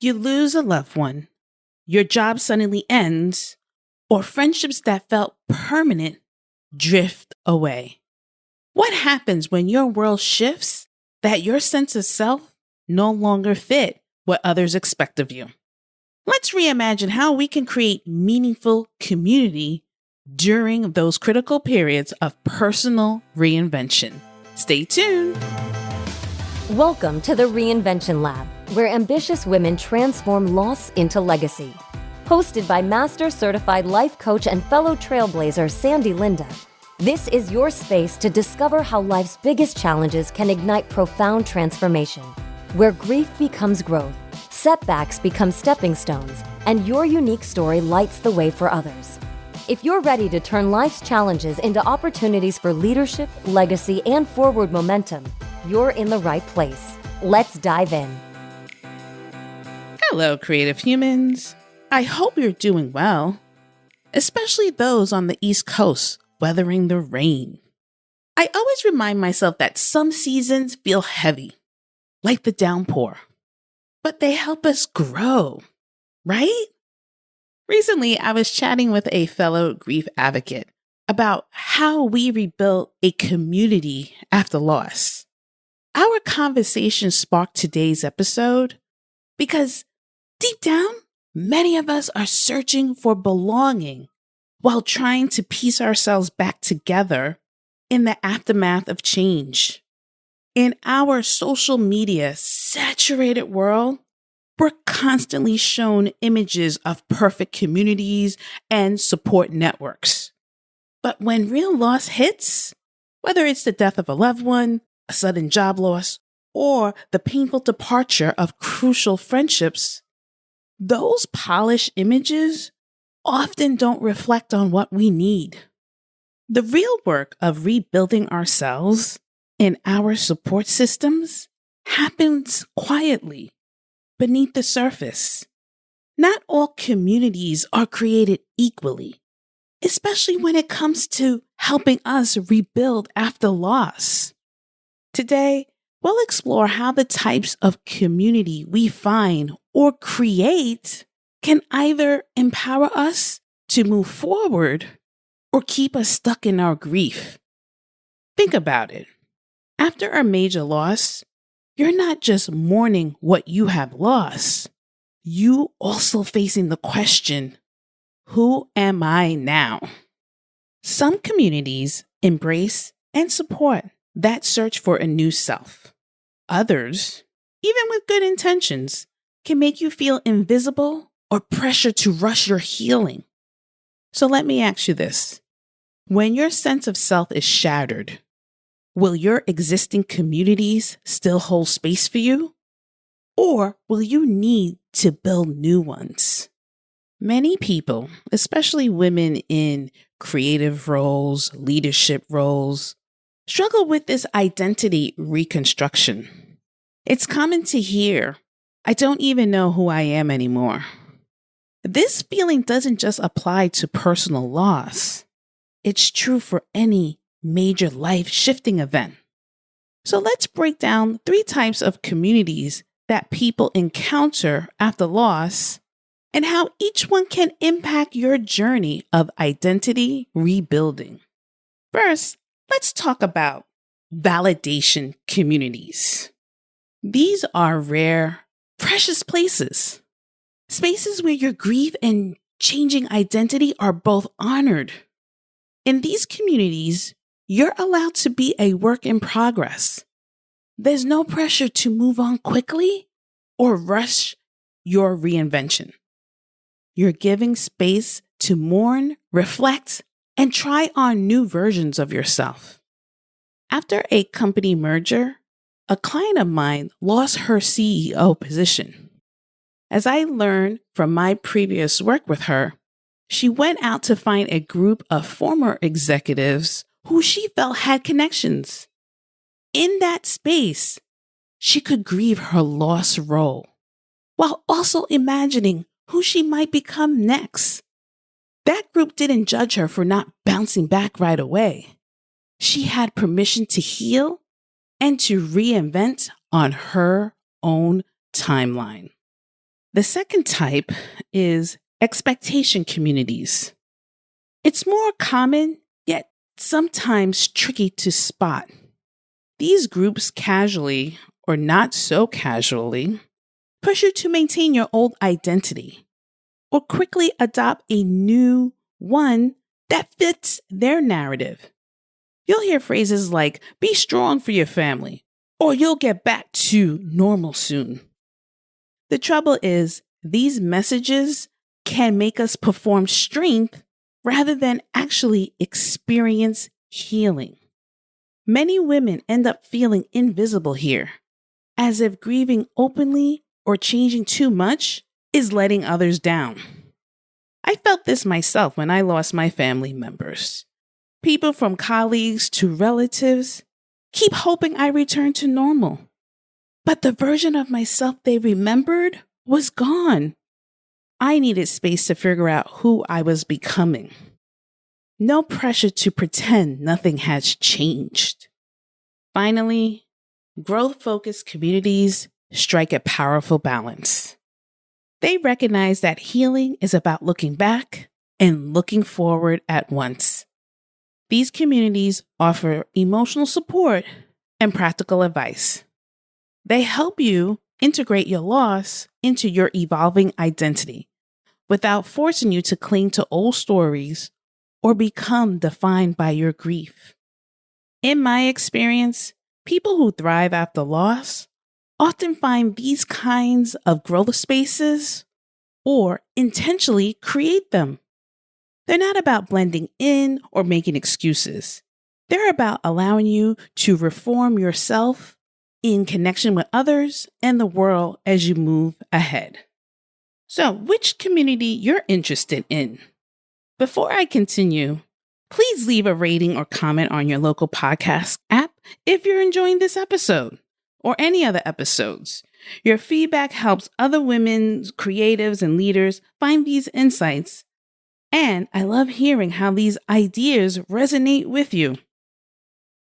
You lose a loved one, your job suddenly ends, or friendships that felt permanent drift away. What happens when your world shifts that your sense of self no longer fit what others expect of you? Let's reimagine how we can create meaningful community during those critical periods of personal reinvention. Stay tuned. Welcome to the Reinvention Lab, where ambitious women transform loss into legacy. Hosted by Master Certified Life Coach and fellow trailblazer Sandy Linda, this is your space to discover how life's biggest challenges can ignite profound transformation, where grief becomes growth, setbacks become stepping stones, and your unique story lights the way for others. If you're ready to turn life's challenges into opportunities for leadership, legacy, and forward momentum, you're in the right place. Let's dive in. Hello, creative humans. I hope you're doing well, especially those on the East Coast weathering the rain. I always remind myself that some seasons feel heavy, like the downpour, but they help us grow, right? Recently, I was chatting with a fellow grief advocate about how we rebuild a community after loss. Our conversation sparked today's episode because deep down, many of us are searching for belonging while trying to piece ourselves back together in the aftermath of change. In our social media saturated world, we're constantly shown images of perfect communities and support networks. But when real loss hits, whether it's the death of a loved one, a sudden job loss, or the painful departure of crucial friendships, those polished images often don't reflect on what we need. The real work of rebuilding ourselves and our support systems happens quietly beneath the surface. Not all communities are created equally, especially when it comes to helping us rebuild after loss. Today, we'll explore how the types of community we find or create can either empower us to move forward or keep us stuck in our grief. Think about it. After a major loss, you're not just mourning what you have lost. You also facing the question, who am I now? Some communities embrace and support that search for a new self. Others, even with good intentions, can make you feel invisible or pressure to rush your healing. So let me ask you this. When your sense of self is shattered, will your existing communities still hold space for you? Or will you need to build new ones? Many people, especially women in creative roles, leadership roles, struggle with this identity reconstruction. It's common to hear, I don't even know who I am anymore. This feeling doesn't just apply to personal loss. It's true for any major life-shifting event. So let's break down 3 types of communities that people encounter after loss and how each one can impact your journey of identity rebuilding. First, let's talk about validation communities. These are rare, precious places. Spaces where your grief and changing identity are both honored. In these communities, you're allowed to be a work in progress. There's no pressure to move on quickly or rush your reinvention. You're giving space to mourn, reflect, and try on new versions of yourself. After a company merger, a client of mine lost her CEO position. As I learned from my previous work with her, she went out to find a group of former executives who she felt had connections. In that space, she could grieve her lost role, while also imagining who she might become next. That group didn't judge her for not bouncing back right away. She had permission to heal and to reinvent on her own timeline. The second type is expectation communities. It's more common, yet sometimes tricky to spot. These groups casually, or not so casually, push you to maintain your old identity or quickly adopt a new one that fits their narrative. You'll hear phrases like, be strong for your family, or you'll get back to normal soon. The trouble is, these messages can make us perform strength rather than actually experience healing. Many women end up feeling invisible here, as if grieving openly or changing too much is letting others down. I felt this myself when I lost my family members. People from colleagues to relatives keep hoping I return to normal. But the version of myself they remembered was gone. I needed space to figure out who I was becoming. No pressure to pretend nothing has changed. Finally, growth-focused communities strike a powerful balance. They recognize that healing is about looking back and looking forward at once. These communities offer emotional support and practical advice. They help you integrate your loss into your evolving identity without forcing you to cling to old stories or become defined by your grief. In my experience, people who thrive after loss often find these kinds of growth spaces or intentionally create them. They're not about blending in or making excuses. They're about allowing you to reform yourself in connection with others and the world as you move ahead. So, which community you're interested in? Before I continue, please leave a rating or comment on your local podcast app if you're enjoying this episode or any other episodes. Your feedback helps other women, creatives, and leaders find these insights. And I love hearing how these ideas resonate with you.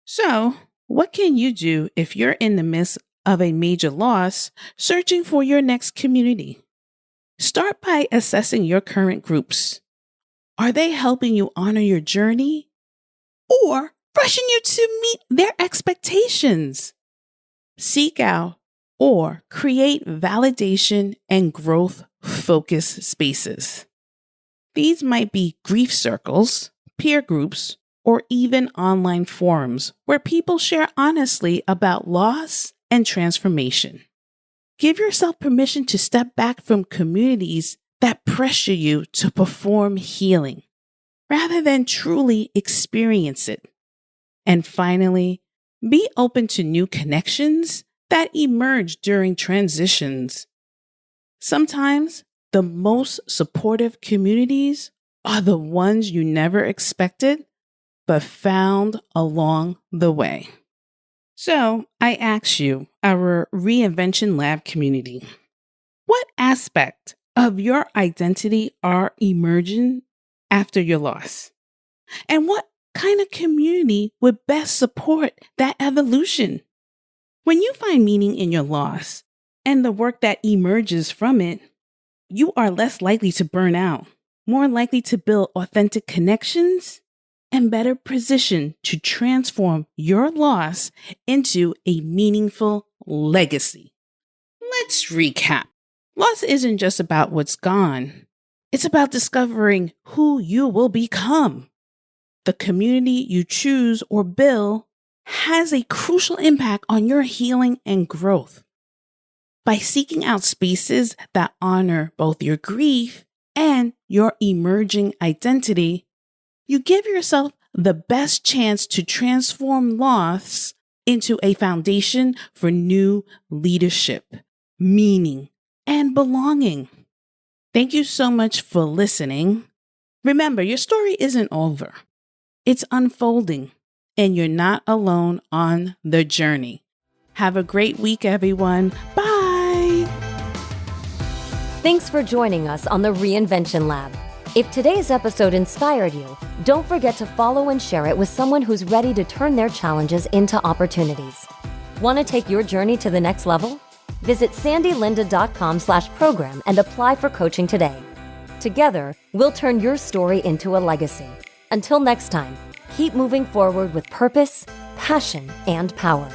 So, what can you do if you're in the midst of a major loss, searching for your next community? Start by assessing your current groups. Are they helping you honor your journey or rushing you to meet their expectations? Seek out or create validation and growth-focused spaces. These might be grief circles, peer groups, or even online forums where people share honestly about loss and transformation. Give yourself permission to step back from communities that pressure you to perform healing rather than truly experience it. And finally, be open to new connections that emerge during transitions. Sometimes the most supportive communities are the ones you never expected, but found along the way. So I ask you, our Reinvention Lab community, what aspect of your identity are emerging after your loss? And what kind of community would best support that evolution? When you find meaning in your loss and the work that emerges from it, you are less likely to burn out, more likely to build authentic connections, and better positioned to transform your loss into a meaningful legacy. Let's recap. Loss isn't just about what's gone. It's about discovering who you will become. The community you choose or build has a crucial impact on your healing and growth. By seeking out spaces that honor both your grief and your emerging identity, you give yourself the best chance to transform loss into a foundation for new leadership, meaning, and belonging. Thank you so much for listening. Remember, your story isn't over. It's unfolding, and you're not alone on the journey. Have a great week, everyone. Bye. Thanks for joining us on the Reinvention Lab. If today's episode inspired you, don't forget to follow and share it with someone who's ready to turn their challenges into opportunities. Want to take your journey to the next level? Visit sandylinda.com/program and apply for coaching today. Together, we'll turn your story into a legacy. Until next time, keep moving forward with purpose, passion, and power.